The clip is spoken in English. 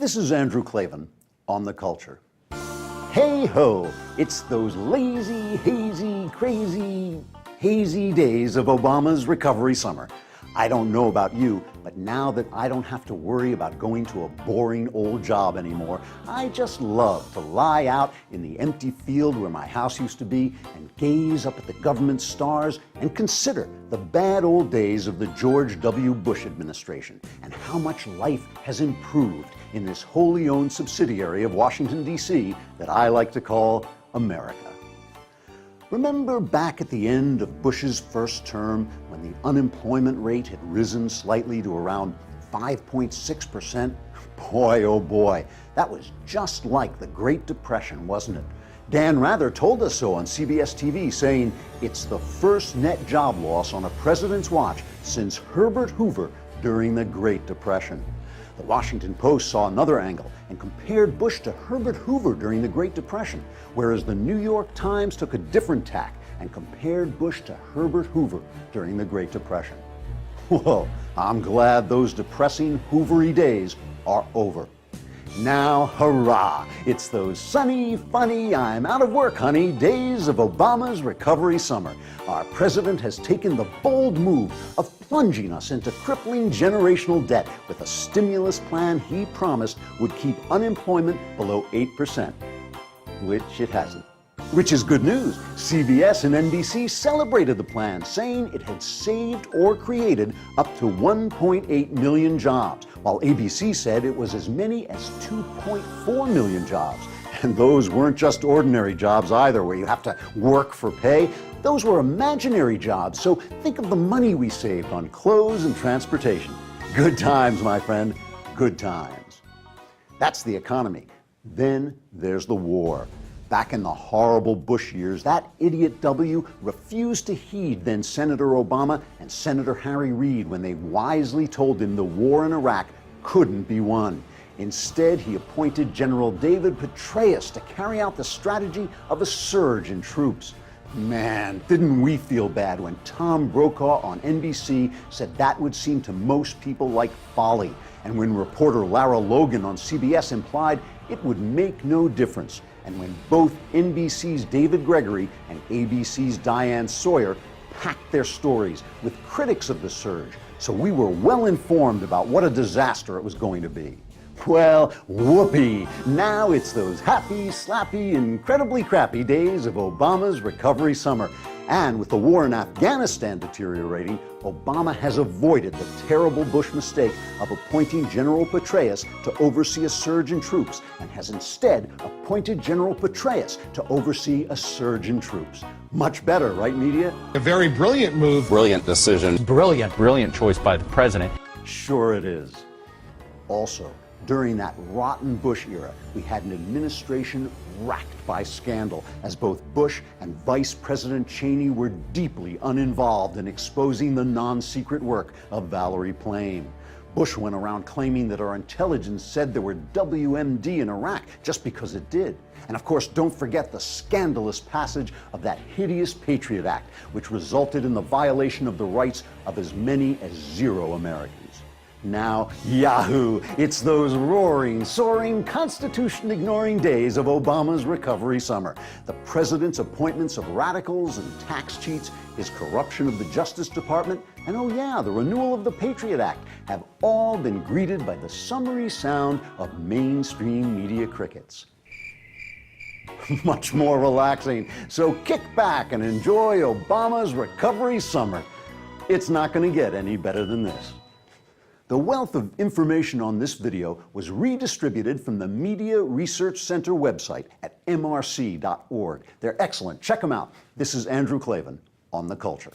This is Andrew Klavan on The Culture. Hey ho, it's those lazy, hazy, crazy, hazy days of Obama's recovery summer. I don't know about you, but now that I don't have to worry about going to a boring old job anymore, I just love to lie out in the empty field where my house used to be and gaze up at the government stars and consider the bad old days of the George W. Bush administration and how much life has improved in this wholly owned subsidiary of Washington, D.C. that I like to call America. Remember back at the end of Bush's first term when the unemployment rate had risen slightly to around 5.6%? Boy, oh boy, that was just like the Great Depression, wasn't it? Dan Rather told us so on CBS TV, saying it's the first net job loss on a president's watch since Herbert Hoover during the Great Depression. The Washington Post saw another angle and compared Bush to Herbert Hoover during the Great Depression, whereas the New York Times took a different tack and compared Bush to Herbert Hoover during the Great Depression. Well, I'm glad those depressing Hoovery days are over. Now, hurrah! It's those sunny, funny, I'm out of work, honey, days of Obama's recovery summer. Our president has taken the bold move of plunging us into crippling generational debt with a stimulus plan he promised would keep unemployment below 8%, which it hasn't. Which is good news. CBS and NBC celebrated the plan, saying it had saved or created up to 1.8 million jobs, while ABC said it was as many as 2.4 million jobs. And those weren't just ordinary jobs either, where you have to work for pay. Those were imaginary jobs, so think of the money we saved on clothes and transportation. Good times, my friend, good times. That's the economy. Then there's the war. Back in the horrible Bush years, that idiot W refused to heed then Senator Obama and Senator Harry Reid when they wisely told him the war in Iraq couldn't be won. Instead, he appointed General David Petraeus to carry out the strategy of a surge in troops. Man, didn't we feel bad when Tom Brokaw on NBC said that would seem to most people like folly, and when reporter Lara Logan on CBS implied it would make no difference, and when both NBC's David Gregory and ABC's Diane Sawyer packed their stories with critics of the surge, so we were well informed about what a disaster it was going to be. Well, whoopee! Now it's those happy, slappy, incredibly crappy days of Obama's recovery summer. And with the war in Afghanistan deteriorating, Obama has avoided the terrible Bush mistake of appointing General Petraeus to oversee a surge in troops, and has instead appointed General Petraeus to oversee a surge in troops. Much better, right, media? A very brilliant move. Brilliant decision. Brilliant choice by the president. Sure it is. Also, during that rotten Bush era, we had an administration racked by scandal, as both Bush and Vice President Cheney were deeply uninvolved in exposing the non-secret work of Valerie Plame. Bush went around claiming that our intelligence said there were WMD in Iraq just because it did. And of course, don't forget the scandalous passage of that hideous Patriot Act, which resulted in the violation of the rights of as many as 0 Americans. Now, yahoo! It's those roaring, soaring, Constitution-ignoring days of Obama's recovery summer. The president's appointments of radicals and tax cheats, his corruption of the Justice Department, and oh yeah, the renewal of the Patriot Act have all been greeted by the summery sound of mainstream media crickets. Much more relaxing, so kick back and enjoy Obama's recovery summer. It's not going to get any better than this. The wealth of information on this video was redistributed from the Media Research Center website at mrc.org. They're excellent. Check them out. This is Andrew Klavan on The Culture.